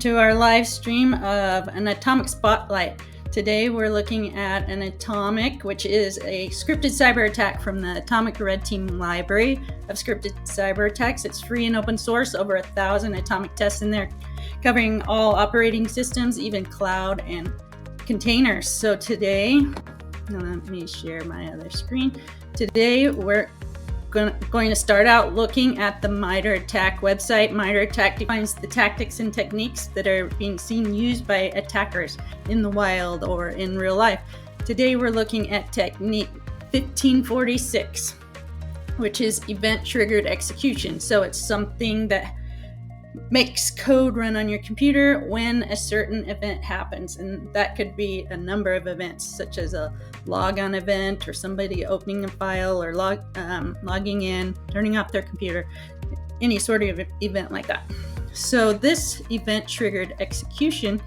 to our live stream of an Atomic Spotlight. Today we're looking at an Atomic, which is a scripted cyber attack from the Atomic Red Team library of scripted cyber attacks. It's free and open source, over 1,000 atomic tests in there, covering all operating systems, even cloud and containers. So today, let me share my other screen. Today we're going to start out looking at the Mitre attack website. Mitre attack defines the tactics and techniques that are being used by attackers in the wild or in real life. Today we're looking at technique 1546, which is event-triggered execution. So it's something that makes code run on your computer when a certain event happens, and that could be a number of events, such as a logon event or somebody opening a file or logging in, turning off their computer, any sort of event like that. So this event-triggered execution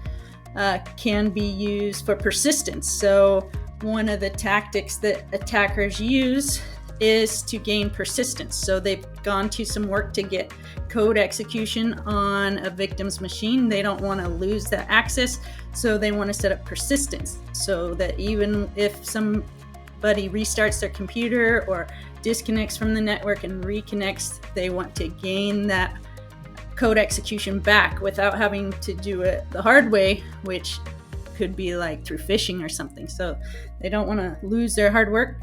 can be used for persistence. So one of the tactics that attackers use is to gain persistence. So they've gone to some work to get code execution on a victim's machine. They don't want to lose that access, so they want to set up persistence so that even if somebody restarts their computer or disconnects from the network and reconnects, they want to gain that code execution back without having to do it the hard way, which could be like through phishing or something. So they don't want to lose their hard work.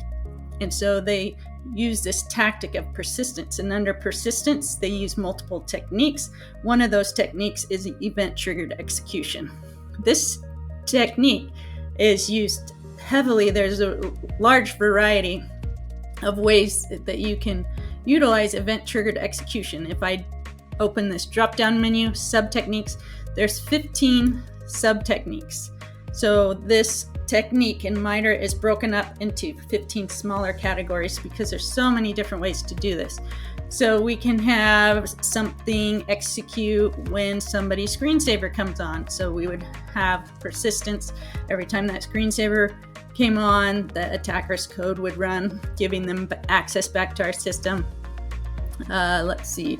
And so they use this tactic of persistence. And under persistence, they use multiple techniques. One of those techniques is event-triggered execution. This technique is used heavily. There's a large variety of ways that you can utilize event-triggered execution. If I open this drop-down menu, sub-techniques, there's 15 sub-techniques. So this technique in Mitre is broken up into 15 smaller categories because there's so many different ways to do this. So we can have something execute when somebody's screensaver comes on. So we would have persistence every time that screensaver came on, the attacker's code would run, giving them access back to our system. Let's see.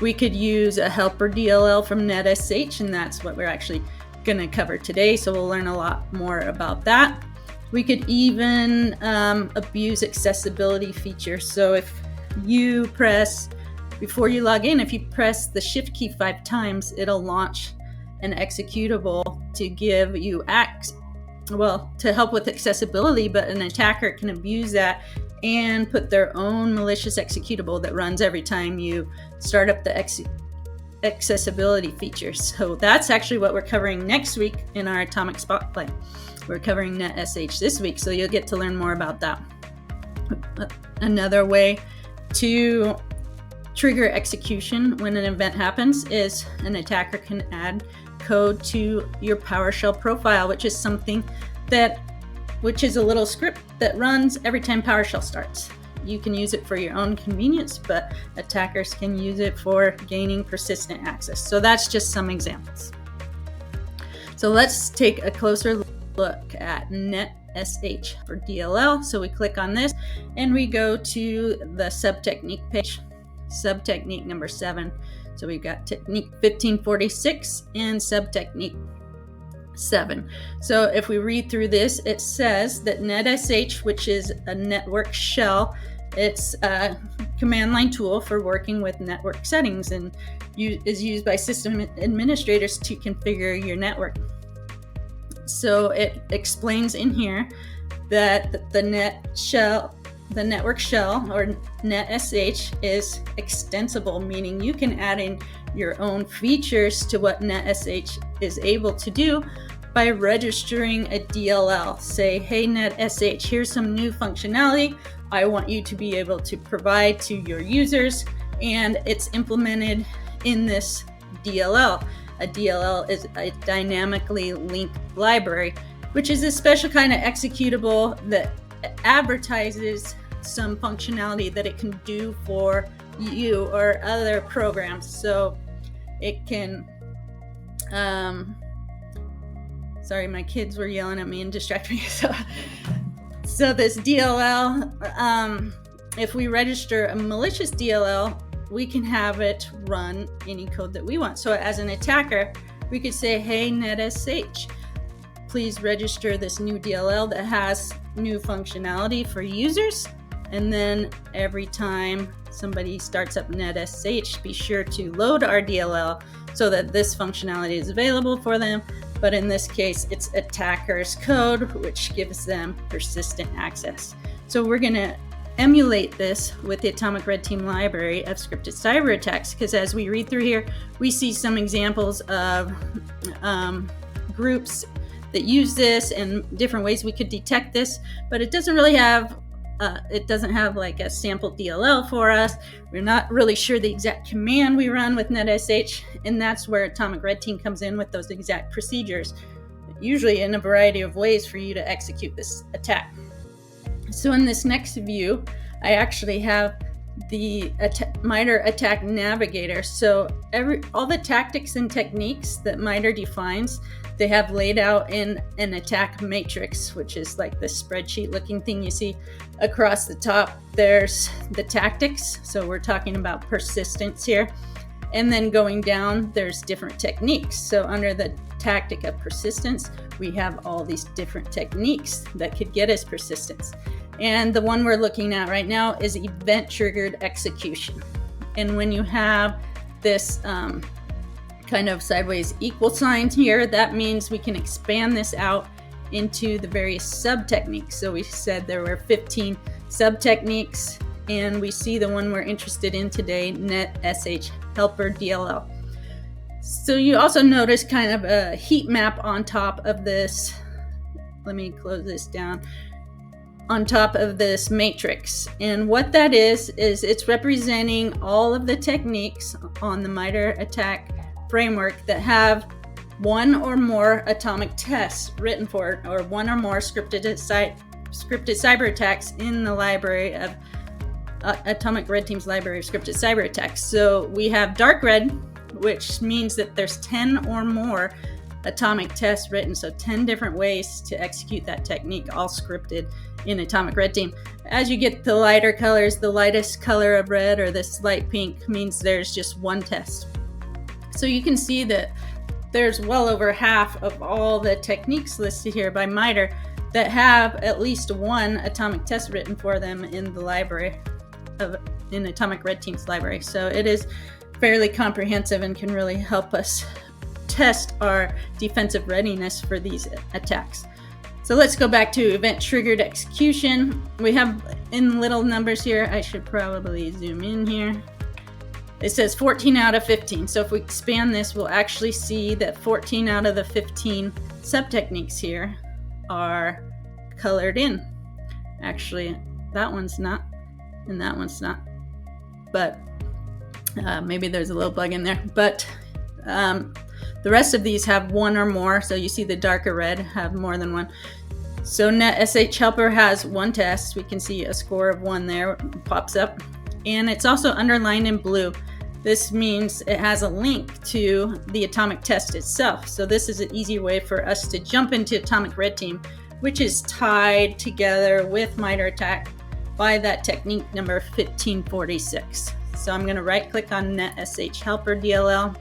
We could use a helper DLL from NetSH, and that's what we're actually going to cover today, so we'll learn a lot more about that. We could even abuse accessibility features. So if you press, before you log in, if you press the shift key 5 times, it'll launch an executable to give you to help with accessibility, but an attacker can abuse that and put their own malicious executable that runs every time you start up the accessibility features. So that's actually what we're covering next week in our Atomic Spotlight. We're covering NetSH this week, so you'll get to learn more about that. Another way to trigger execution when an event happens is an attacker can add code to your PowerShell profile, which is a little script that runs every time PowerShell starts. You can use it for your own convenience, but attackers can use it for gaining persistent access. So that's just some examples. So let's take a closer look at NetSH for DLL. So we click on this and we go to the sub-technique page, sub-technique number 7. So we've got technique 1546 and sub-technique 7. So if we read through this, it says that NetSH, which is a network shell, it's a command line tool for working with network settings and is used by system administrators to configure your network. So it explains in here that the network shell or NetSH is extensible, meaning you can add in your own features to what NetSH is able to do by registering a DLL. Say, hey NetSH, here's some new functionality I want you to be able to provide to your users, and it's implemented in this DLL. A DLL is a dynamically linked library, which is a special kind of executable that advertises some functionality that it can do for you or other programs. So it can, sorry, my kids were yelling at me and distracting me. So this DLL, if we register a malicious DLL, we can have it run any code that we want. So as an attacker, we could say, hey, NetSH, please register this new DLL that has new functionality for users. And then every time somebody starts up NetSH, be sure to load our DLL so that this functionality is available for them. But in this case, it's attacker's code, which gives them persistent access. So we're going to emulate this with the Atomic Red Team library of scripted cyber attacks, because as we read through here, we see some examples of groups that use this and different ways we could detect this, but it doesn't really have like a sample DLL for us. We're not really sure the exact command we run with NetSH, and that's where Atomic Red Team comes in with those exact procedures, usually in a variety of ways for you to execute this attack. So in this next view, I actually have the Mitre attack navigator. So all the tactics and techniques that Mitre defines, they have laid out in an attack matrix, which is like the spreadsheet looking thing you see across the top. There's the tactics. So we're talking about persistence here. And then going down, there's different techniques. So under the tactic of persistence, we have all these different techniques that could get us persistence. And the one we're looking at right now is event-triggered execution. And when you have this kind of sideways equal sign here, that means we can expand this out into the various sub-techniques. So we said there were 15 sub-techniques, and we see the one we're interested in today, Netsh Helper DLL. So you also notice kind of a heat map on top of this. Let me close this down. On top of this matrix. And what that is it's representing all of the techniques on the Mitre attack framework that have one or more atomic tests written for it, or one or more scripted cyber attacks in the library of Atomic Red Team's library of scripted cyber attacks. So we have dark red, which means that there's 10 or more atomic tests written, so 10 different ways to execute that technique, all scripted in Atomic Red Team. As you get the lighter colors, the lightest color of red or this light pink means there's just one test. So you can see that there's well over half of all the techniques listed here by Mitre that have at least one atomic test written for them in the library in Atomic Red Team's library. So it is fairly comprehensive and can really help us test our defensive readiness for these attacks. So let's go back to event-triggered execution. We have in little numbers here, I should probably zoom in here. It says 14 out of 15. So if we expand this, we'll actually see that 14 out of the 15 sub-techniques here are colored in. Actually, that one's not, and that one's not. But maybe there's a little bug in there. But the rest of these have one or more. So you see the darker red have more than one. So NetSH Helper has one test. We can see a score of 1 there pops up. And it's also underlined in blue. This means it has a link to the atomic test itself. So this is an easy way for us to jump into Atomic Red Team, which is tied together with Mitre attack by that technique number 1546. So I'm going to right click on NetSH Helper DLL,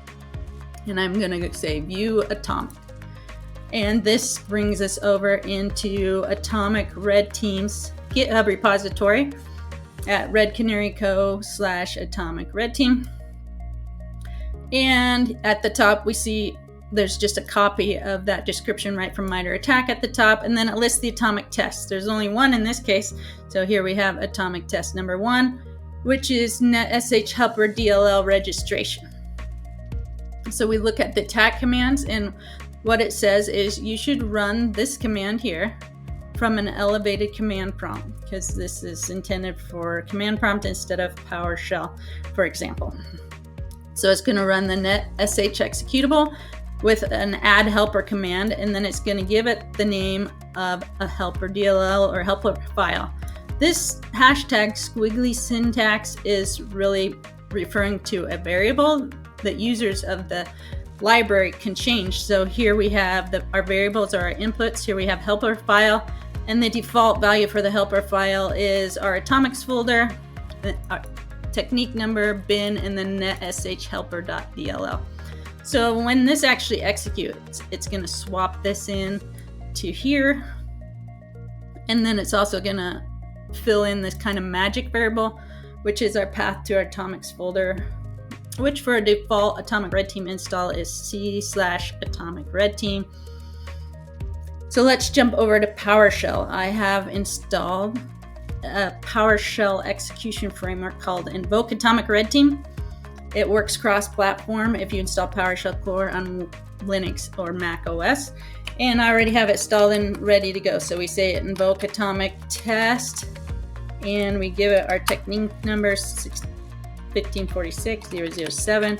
and I'm going to say View Atomic. And this brings us over into Atomic Red Team's GitHub repository at redcanaryco/Atomic Red Team. And at the top, we see there's just a copy of that description right from Mitre attack at the top, and then it lists the atomic tests. There's only one in this case. So here we have atomic test number 1, which is NetSH Helper DLL registration. So we look at the attack commands, and what it says is you should run this command here from an elevated command prompt, because this is intended for command prompt instead of PowerShell, for example. So it's going to run the NetSH executable with an add helper command, and then it's going to give it the name of a helper DLL or helper file. This hashtag squiggly syntax is really referring to a variable that users of the library can change. So here we have our variables are our inputs. Here we have helper file, and the default value for the helper file is our atomics folder, our technique number, bin, and then netsh helper.dll. So when this actually executes, it's going to swap this in to here. And then it's also going to fill in this kind of magic variable, which is our path to our atomics folder, which for a default atomic red team install is c/atomic red team. So let's jump over to PowerShell. I have installed a PowerShell execution framework called Invoke Atomic Red Team. It works cross-platform if you install PowerShell core on Linux or Mac OS. And I already have it installed and ready to go. So we say invoke atomic test, and we give it our technique number 1546007.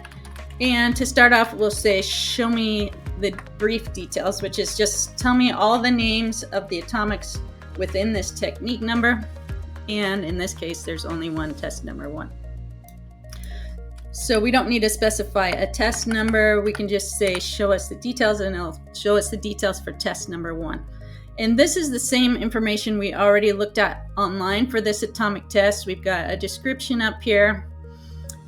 And to start off, we'll say show me the brief details, which is just tell me all the names of the atomics within this technique number. And in this case, there's only one, test number 1. So we don't need to specify a test number. We can just say show us the details, and it'll show us the details for test number 1. And this is the same information we already looked at online for this atomic test. We've got a description up here.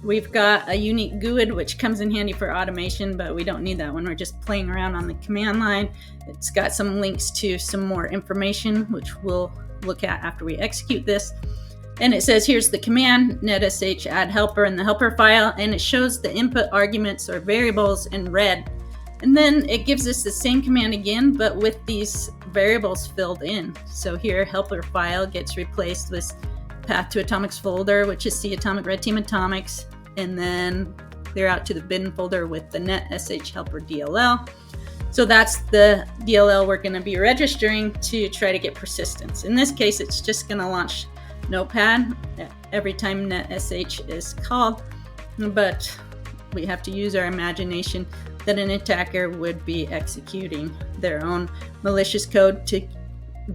We've got a unique GUID, which comes in handy for automation, but we don't need that when we're just playing around on the command line. It's got some links to some more information, which we'll look at after we execute this. And it says here's the command, netsh add helper in the helper file, and it shows the input arguments or variables in red. And then it gives us the same command again, but with these variables filled in. So here, helper file gets replaced with path to atomics folder, which is C atomic red team atomics, and then clear out to the bin folder with the netsh helper DLL. So that's the DLL we're going to be registering to try to get persistence. In this case, it's just going to launch Notepad every time netsh is called, but we have to use our imagination that an attacker would be executing their own malicious code to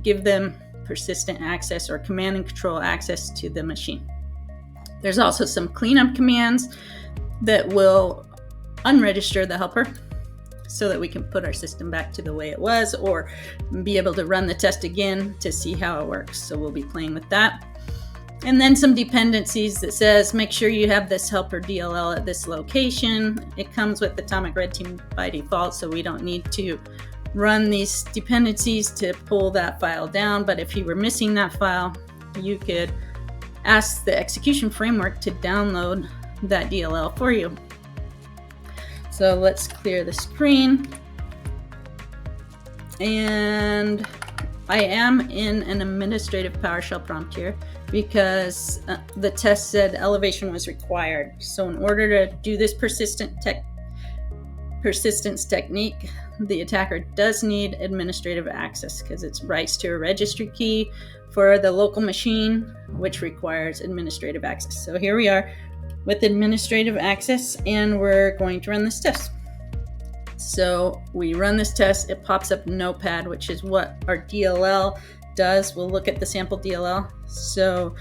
give them persistent access or command and control access to the machine. There's also some cleanup commands that will unregister the helper so that we can put our system back to the way it was, or be able to run the test again to see how it works. So we'll be playing with that. And then some dependencies that says make sure you have this helper DLL at this location. It comes with Atomic Red Team by default, so we don't need to run these dependencies to pull that file down. But if you were missing that file, you could ask the execution framework to download that DLL for you. So let's clear the screen. And I am in an administrative PowerShell prompt here because the test said elevation was required. So in order to do this persistence technique, the attacker does need administrative access because it writes to a registry key for the local machine, which requires administrative access. So here we are with administrative access, and we're going to run this test. So we run this test, it pops up Notepad, which is what our DLL does. We'll look at the sample DLL. So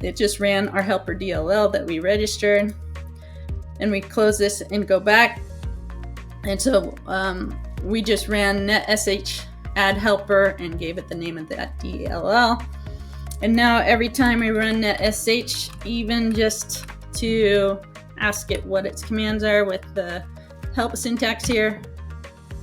it just ran our helper DLL that we registered, and we close this and go back. And so we just ran netsh add helper and gave it the name of that DLL. And now every time we run netsh, even just to ask it what its commands are with the help syntax here,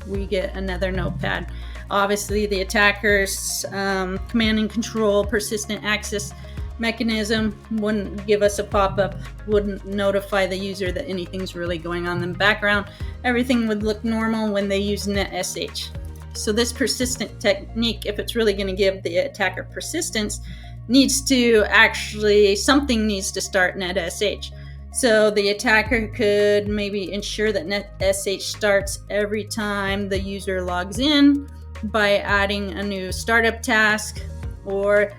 we get another notepad. Obviously, the attacker's command and control persistent access mechanism wouldn't give us a pop-up, wouldn't notify the user that anything's really going on in the background. Everything would look normal when they use netsh. So this persistent technique, if it's really going to give the attacker persistence, needs to actually, something needs to start netsh. So the attacker could maybe ensure that netsh starts every time the user logs in by adding a new startup task, or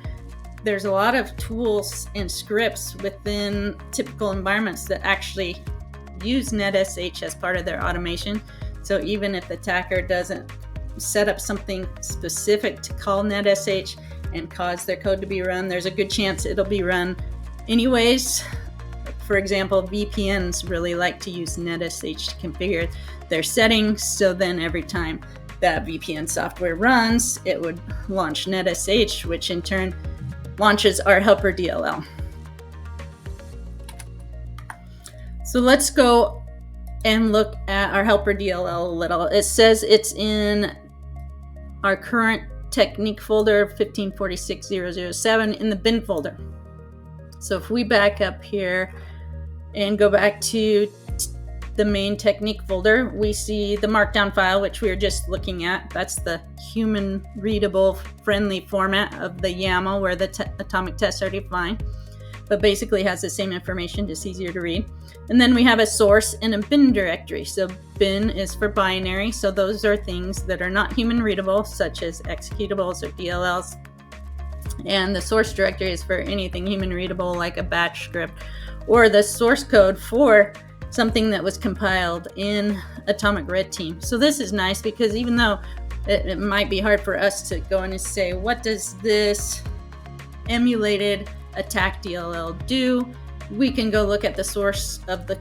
there's a lot of tools and scripts within typical environments that actually use netsh as part of their automation. So even if the attacker doesn't set up something specific to call netsh and cause their code to be run, there's a good chance it'll be run anyways. For example, VPNs really like to use netsh to configure their settings, so then every time that VPN software runs, it would launch netsh, which in turn launches our helper DLL. So let's go and look at our helper DLL a little. It says it's in our current technique folder 1546007 in the bin folder. So if we back up here and go back to the main technique folder, we see the markdown file, which we were just looking at. That's the human readable friendly format of the YAML where the atomic tests are defined, but basically has the same information, just easier to read. And then we have a source and a bin directory. So bin is for binary, so those are things that are not human readable, such as executables or DLLs. And the source directory is for anything human readable, like a batch script or the source code for something that was compiled in Atomic Red Team. So this is nice because even though it might be hard for us to go in and say, what does this emulated attack DLL do? We can go look at the source of the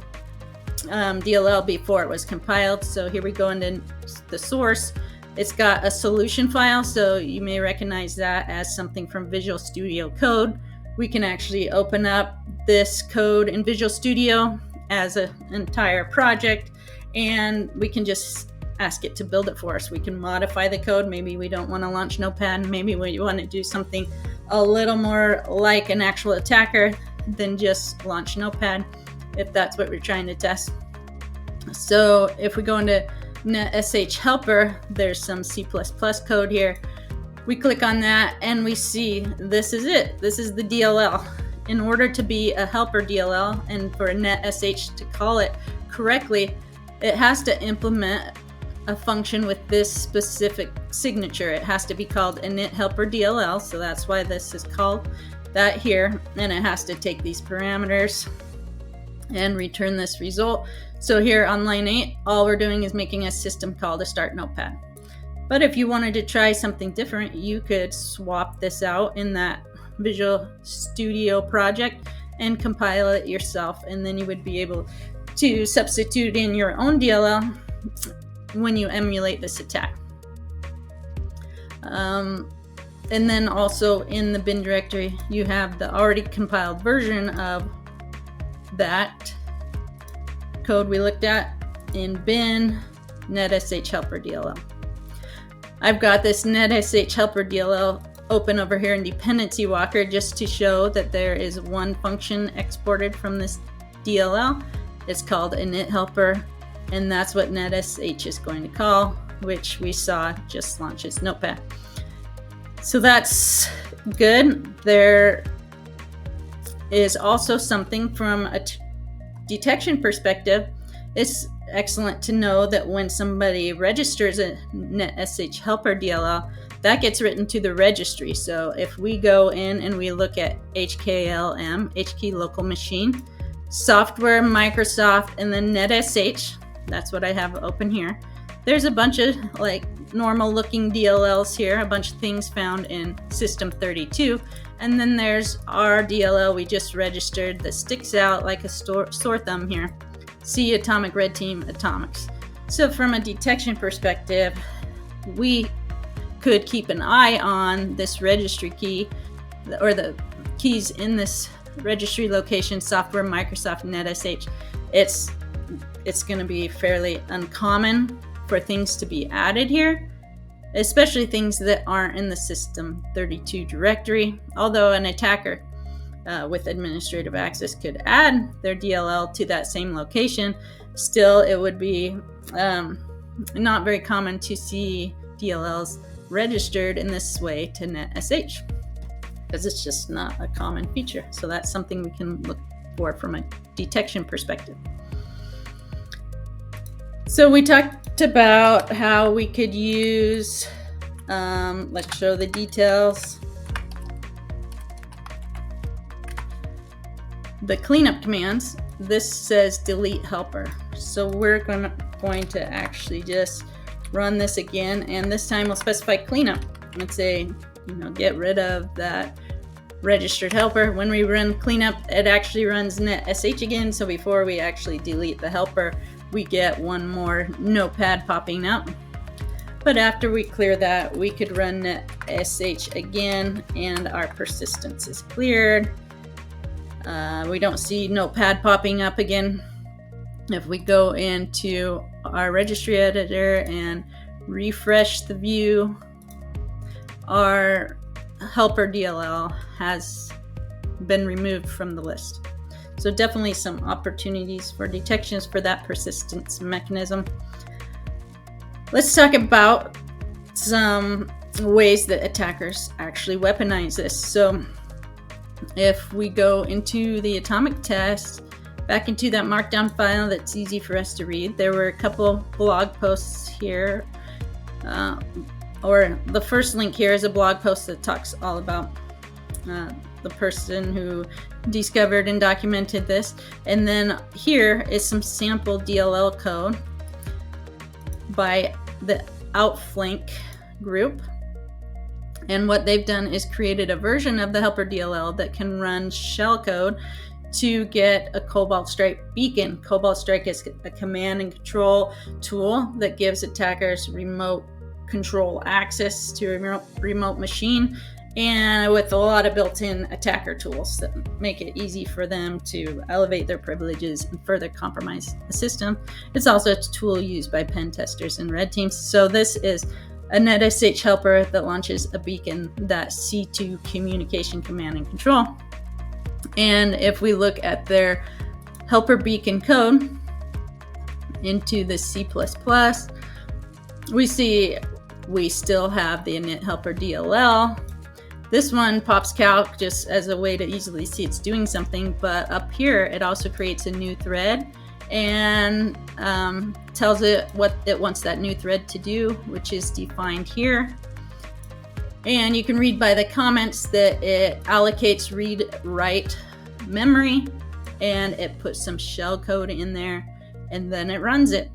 DLL before it was compiled. So here we go into the source. It's got a solution file, so you may recognize that as something from Visual Studio Code. We can actually open up this code in Visual Studio as an entire project, and we can just ask it to build it for us. We can modify the code. Maybe we don't want to launch Notepad. Maybe we want to do something a little more like an actual attacker than just launch Notepad, if that's what we're trying to test. So if we go into Netsh Helper, there's some C++ code here. We click on that and we see this is it. This is the DLL. In order to be a helper DLL and for Netsh to call it correctly, it has to implement a function with this specific signature. It has to be called init helper DLL, so that's why this is called that here, and it has to take these parameters and return this result. So here on line 8, all we're doing is making a system call to start Notepad. But if you wanted to try something different, you could swap this out in that Visual Studio project and compile it yourself, and then you would be able to substitute in your own DLL when you emulate this attack. And then also in the bin directory, you have the already compiled version of that code we looked at in bin netsh helper DLL. I've got this netsh helper DLL open over here in dependency walker just to show that there is one function exported from this DLL. It's called init helper, and that's what netsh is going to call, which we saw just launches Notepad. So that's good. There is also something from a detection perspective. It's excellent to know that when somebody registers a netsh helper DLL, that gets written to the registry. So if we go in and we look at HKLM, HKey local machine, software, Microsoft, and then netsh, that's what I have open here. There's a bunch of like normal looking DLLs here, a bunch of things found in system 32. And then there's our DLL we just registered that sticks out like a sore thumb here. See Atomic Red Team Atomics. So from a detection perspective, we could keep an eye on this registry key or the keys in this registry location, software, Microsoft, netsh. It's going to be fairly uncommon for things to be added here, especially things that aren't in the system 32 directory. Although an attacker with administrative access could add their DLL to that same location, still it would be not very common to see DLLs registered in this way to netsh, because it's just not a common feature. So that's something we can look for from a detection perspective. So we talked about how we could use, let's show the details. The cleanup commands. This says delete helper. So we're going to actually just run this again, and this time we'll specify cleanup. Let's say, get rid of that registered helper. When we run cleanup, it actually runs netsh again. So before we actually delete the helper, we get one more notepad popping up. But after we clear that, we could run netsh again, and our persistence is cleared. We don't see notepad popping up again. If we go into our registry editor and refresh the view, our helper DLL has been removed from the list. So definitely some opportunities for detections for that persistence mechanism. Let's talk about some ways that attackers actually weaponize this. So if we go into the atomic test, back into that markdown file that's easy for us to read, there were a couple blog posts here. Or the first link here is a blog post that talks all about the person who discovered and documented this. And then here is some sample DLL code by the Outflank group. And what they've done is created a version of the helper DLL that can run shellcode to get a Cobalt Strike beacon. Cobalt Strike is a command and control tool that gives attackers remote control access to a remote machine, and with a lot of built-in attacker tools that make it easy for them to elevate their privileges and further compromise the system. It's also a tool used by pen testers and red teams. So this is a NetSH helper that launches a beacon, that C2 communication command and control. And if we look at their helper beacon code into the C++, we see we still have the init helper DLL. This one pops calc just as a way to easily see it's doing something, but up here it also creates a new thread and tells it what it wants that new thread to do, which is defined here. And you can read by the comments that it allocates read-write memory, and it puts some shellcode in there, and then it runs it.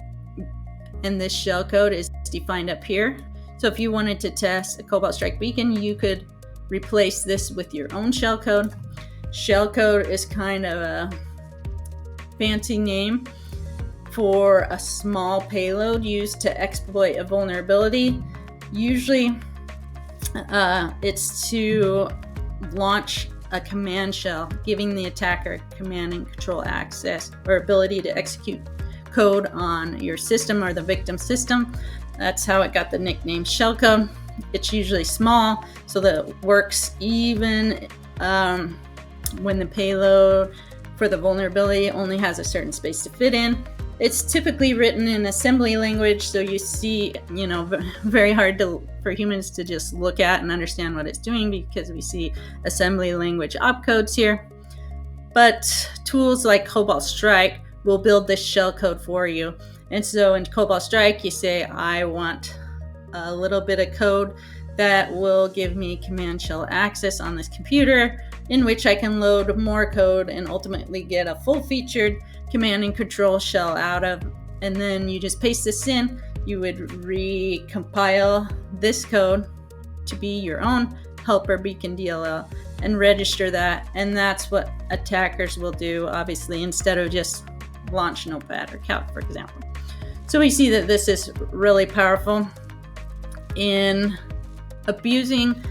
And this shellcode is defined up here. So if you wanted to test a Cobalt Strike beacon, you could replace this with your own shellcode. Shellcode is kind of a fancy name for a small payload used to exploit a vulnerability. Usually it's to launch a command shell, giving the attacker command and control access or ability to execute code on your system or the victim system. That's how it got the nickname shellcode. It's usually small, so that it works even when the payload for the vulnerability only has a certain space to fit in. It's typically written in assembly language, so you see, very hard for humans to just look at and understand what it's doing because we see assembly language opcodes here. But tools like Cobalt Strike will build this shellcode for you. And so in Cobalt Strike, you say, I want a little bit of code that will give me command shell access on this computer, in which I can load more code and ultimately get a full-featured command and control shell out of. And then you just paste this in. You would recompile this code to be your own helper beacon DLL and register that. And that's what attackers will do, obviously, instead of just launch Notepad or Calc, for example. So we see that this is really powerful in abusing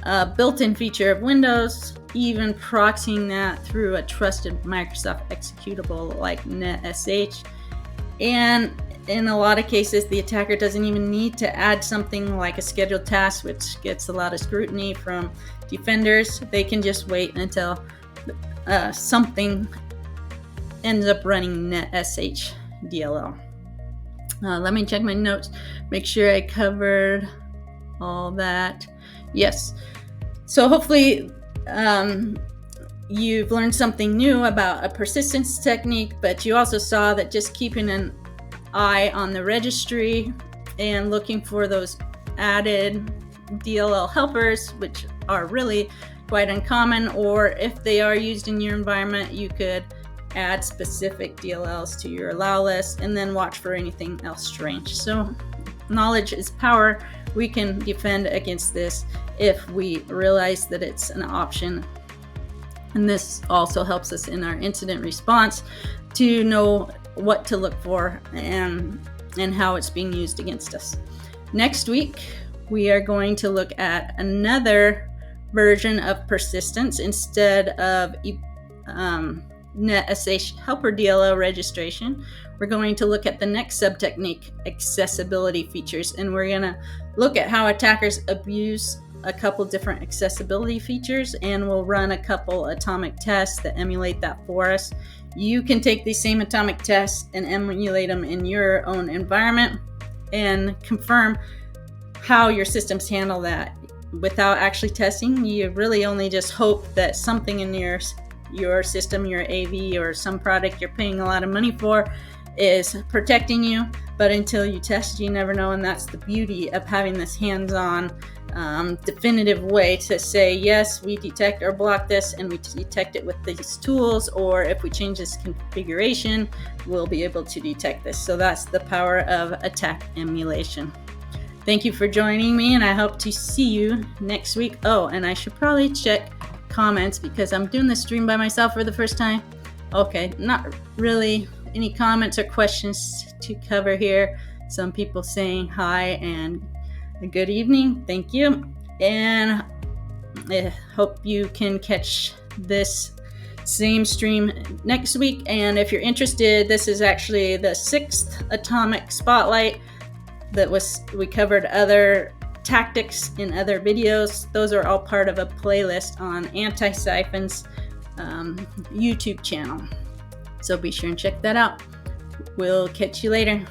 a built-in feature of Windows, even proxying that through a trusted Microsoft executable like NetSH. And in a lot of cases, the attacker doesn't even need to add something like a scheduled task, which gets a lot of scrutiny from defenders. They can just wait until something ends up running NetSH DLL. Let me check my notes, make sure I covered all that. Yes. So hopefully you've learned something new about a persistence technique, but you also saw that just keeping an eye on the registry and looking for those added DLL helpers, which are really quite uncommon, or if they are used in your environment, you could add specific DLLs to your allow list and then watch for anything else strange. So knowledge is power. We can defend against this if we realize that it's an option. And this also helps us in our incident response to know what to look for and how it's being used against us. Next week, we are going to look at another version of persistence. Instead of Netsh Helper DLL registration, we're going to look at the next sub-technique, accessibility features, and we're going to look at how attackers abuse a couple different accessibility features, and we'll run a couple atomic tests that emulate that for us. You can take these same atomic tests and emulate them in your own environment and confirm how your systems handle that. Without actually testing, you really only just hope that something in your system, your AV, or some product you're paying a lot of money for is protecting you. But until you test, you never know, and that's the beauty of having this hands-on definitive way to say, yes, we detect or block this, and we detect it with these tools, or if we change this configuration, we'll be able to detect this. So that's the power of attack emulation. Thank you for joining me, and I hope to see you next week. Oh, and I should probably check comments because I'm doing the stream by myself for the first time. Okay, not really any comments or questions to cover here. Some people saying hi and good evening. Thank you. And I hope you can catch this same stream next week. And if you're interested, this is actually the 6th Atomic Spotlight. We covered other tactics in other videos. Those are all part of a playlist on Antisyphon's YouTube channel. So be sure and check that out. We'll catch you later.